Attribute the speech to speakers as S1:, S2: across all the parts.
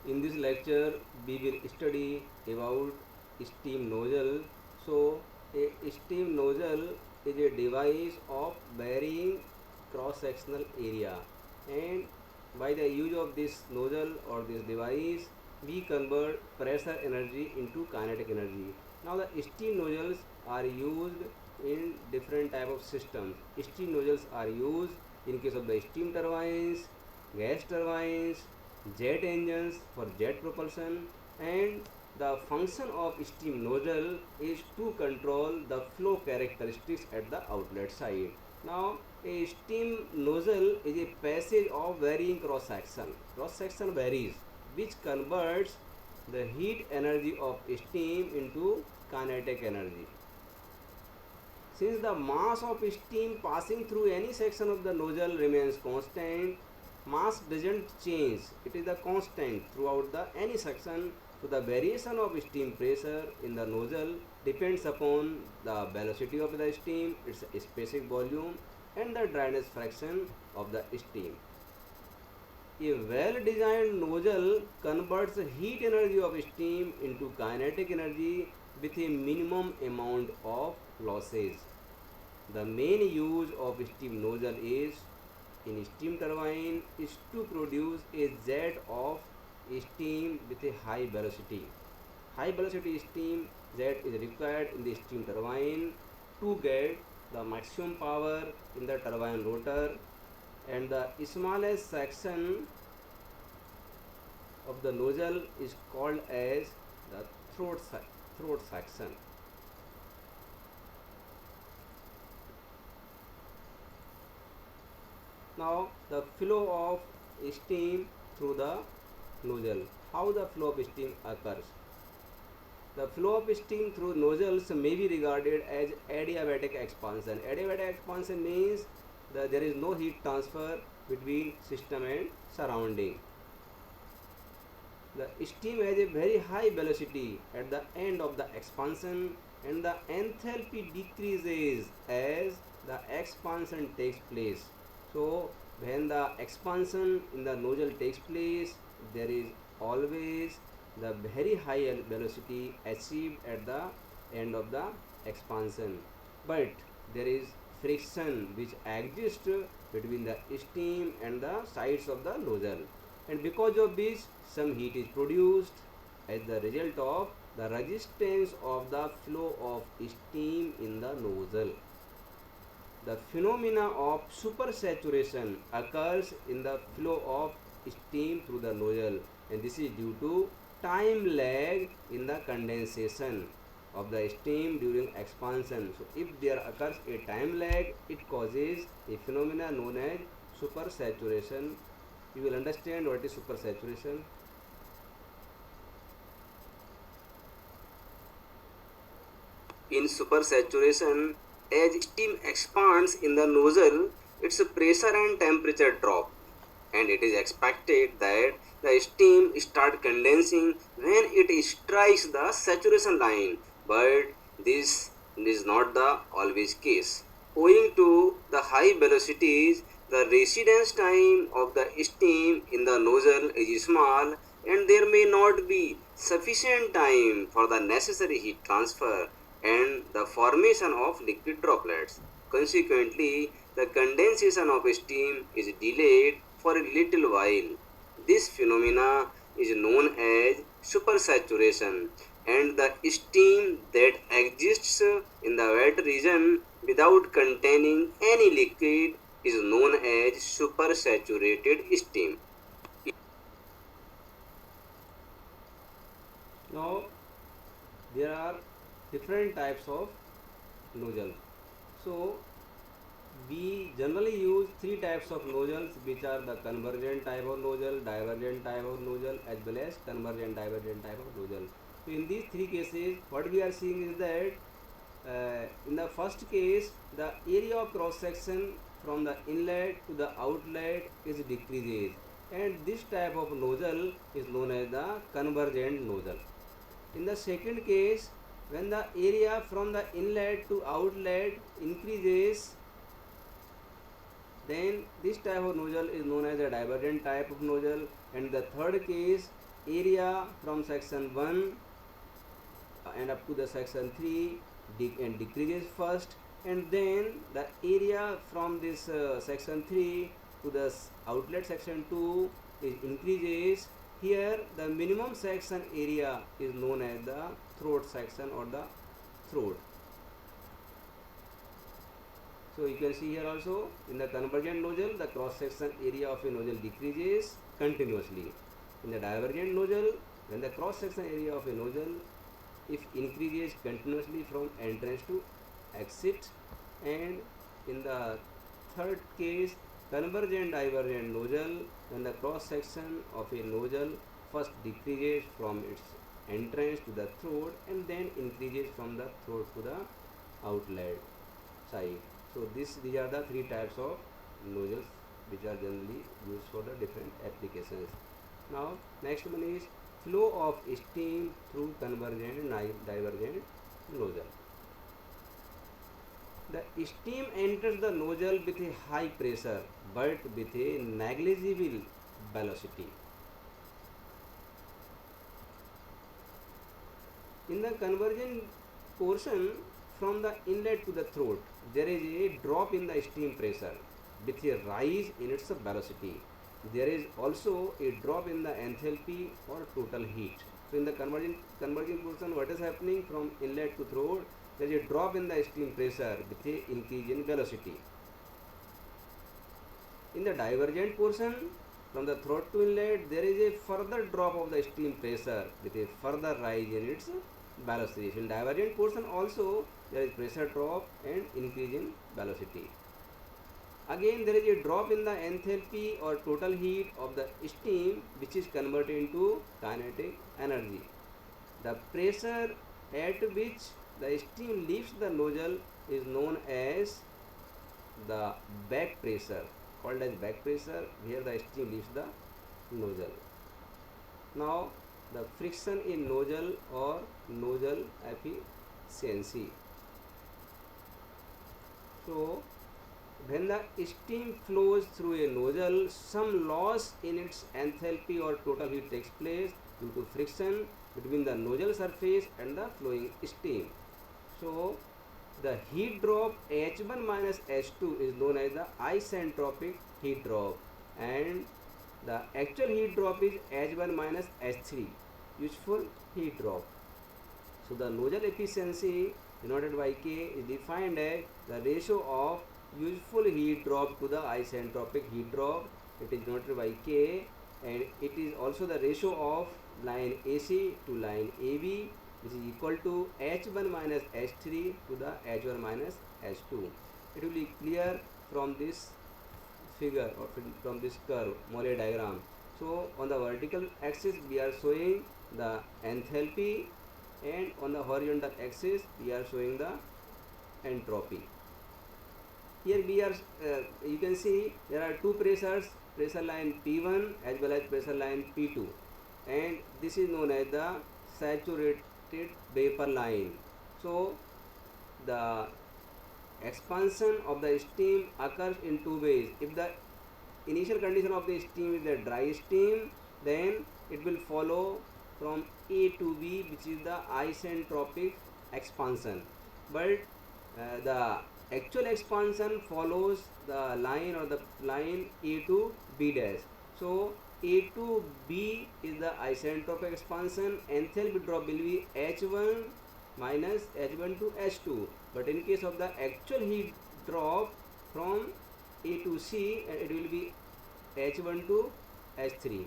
S1: In this lecture, we will study about steam nozzle. So, a steam nozzle is a device of varying cross-sectional area, and by the use of this nozzle or this device, we convert pressure energy into kinetic energy. Now, the steam nozzles are used in different type of systems. Steam nozzles are used in case of the steam turbines, gas turbines, jet engines for jet propulsion, and the function of steam nozzle is to control the flow characteristics at the outlet side. Now, a steam nozzle is a passage of varying cross section. Cross section varies, which converts the heat energy of steam into kinetic energy. Since the mass of steam passing through any section of the nozzle remains constant, mass doesn't change. It is a constant throughout the any section. So the variation of steam pressure in the nozzle depends upon the velocity of the steam, its specific volume, and the dryness fraction of the steam. A well-designed nozzle converts heat energy of steam into kinetic energy with a minimum amount of losses. The main use of steam nozzle is in steam turbine is to produce a jet of steam with a high velocity. High velocity steam jet is required in the steam turbine to get the maximum power in the turbine rotor, and the smallest section of the nozzle is called as the throat section. Now the flow of steam through the nozzle. How the flow of steam occurs? The flow of steam through nozzles may be regarded as adiabatic expansion. Adiabatic expansion means that there is no heat transfer between system and surrounding. The steam has a very high velocity at the end of the expansion, and the enthalpy decreases as the expansion takes place. So, when the expansion in the nozzle takes place, there is always the very high velocity achieved at the end of the expansion. But there is friction which exists between the steam and the sides of the nozzle, and because of this some heat is produced as the result of the resistance of the flow of steam in the nozzle. The phenomena of supersaturation occurs in the flow of steam through the nozzle, and this is due to time lag in the condensation of the steam during expansion. So if there occurs a time lag, it causes a phenomena known as supersaturation. You will understand what is supersaturation. In supersaturation, as steam expands in the nozzle, its pressure and temperature drop, and it is expected that the steam start condensing when it strikes the saturation line, but this is not the always case. Owing to the high velocities, the residence time of the steam in the nozzle is small, and there may not be sufficient time for the necessary heat transfer and the formation of liquid droplets. Consequently, the condensation of steam is delayed for a little while. This phenomena is known as supersaturation, and the steam that exists in the wet region without containing any liquid is known as supersaturated steam. Now, there are different types of nozzles. So, we generally use three types of nozzles, which are the convergent type of nozzle, divergent type of nozzle, as well as convergent divergent type of nozzle. So in these three cases, what we are seeing is that in the first case, the area of cross section from the inlet to the outlet is decreases, and this type of nozzle is known as the convergent nozzle. In the second case, when the area from the inlet to outlet increases, then this type of nozzle is known as a divergent type of nozzle. And the third case, area from section 1 and up to the section 3 and decreases first, and then the area from this section 3 to the outlet section 2 is increases. Here the minimum section area is known as the throat section or the throat. So you can see here also, in the convergent nozzle the cross section area of a nozzle decreases continuously. In the divergent nozzle, when the cross section area of a nozzle if increases continuously from entrance to exit, and in the third case, convergent divergent nozzle, when the cross section of a nozzle first decreases from its entrance to the throat and then increases from the throat to the outlet side. So these are the three types of nozzles which are generally used for the different applications. Now next one is flow of steam through convergent and divergent nozzle. The steam enters the nozzle with a high pressure but with a negligible velocity. In the convergent portion from the inlet to the throat, there is a drop in the steam pressure with a rise in its velocity. There is also a drop in the enthalpy or total heat. So in the converging portion, what is happening from inlet to throat? There is a drop in the steam pressure with a increase in velocity. In the divergent portion, from the throat to inlet, there is a further drop of the steam pressure with a further rise in its velocity. In divergent portion also, there is pressure drop and increase in velocity. Again, there is a drop in the enthalpy or total heat of the steam, which is converted into kinetic energy. The pressure at which the steam leaves the nozzle is known as the back pressure, called as back pressure, where the steam leaves the nozzle. Now, the friction in nozzle or nozzle efficiency. So, when the steam flows through a nozzle, some loss in its enthalpy or total heat takes place due to friction between the nozzle surface and the flowing steam. So, the heat drop H1 minus H2 is known as the isentropic heat drop, and the actual heat drop is H1 minus H3, useful heat drop. So, the nozzle efficiency denoted by K is defined as the ratio of useful heat drop to the isentropic heat drop. It is denoted by K, and it is also the ratio of line AC to line AB, which is equal to H1 minus H3 to the H1 minus H2. It will be clear from this figure or from this curve, Mollet diagram. So on the vertical axis we are showing the enthalpy, and on the horizontal axis we are showing the entropy. Here we are, you can see there are two pressures, pressure line P1 as well as pressure line P2, and this is known as the saturated vapor line. So the expansion of the steam occurs in two ways. If the initial condition of the steam is the dry steam, then it will follow from A to B, which is the isentropic expansion, but the actual expansion follows the line or the line A to B dash. So A to B is the isentropic expansion. Enthalpy drop will be H1 minus H1 to H2, but in case of the actual heat drop from A to C, it will be H1 to H3.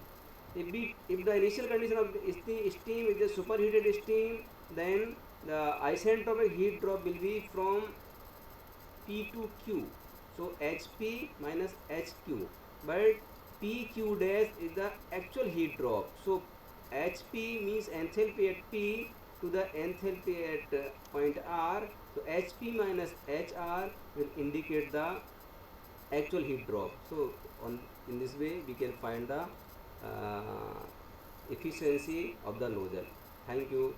S1: If the initial condition of the steam is a superheated steam, then the isentropic heat drop will be from P to Q. So HP minus HQ, but PQ dash is the actual heat drop. So HP means enthalpy at P to the enthalpy at point R. So HP minus HR will indicate the actual heat drop. So in this way we can find the efficiency of the nozzle. Thank you.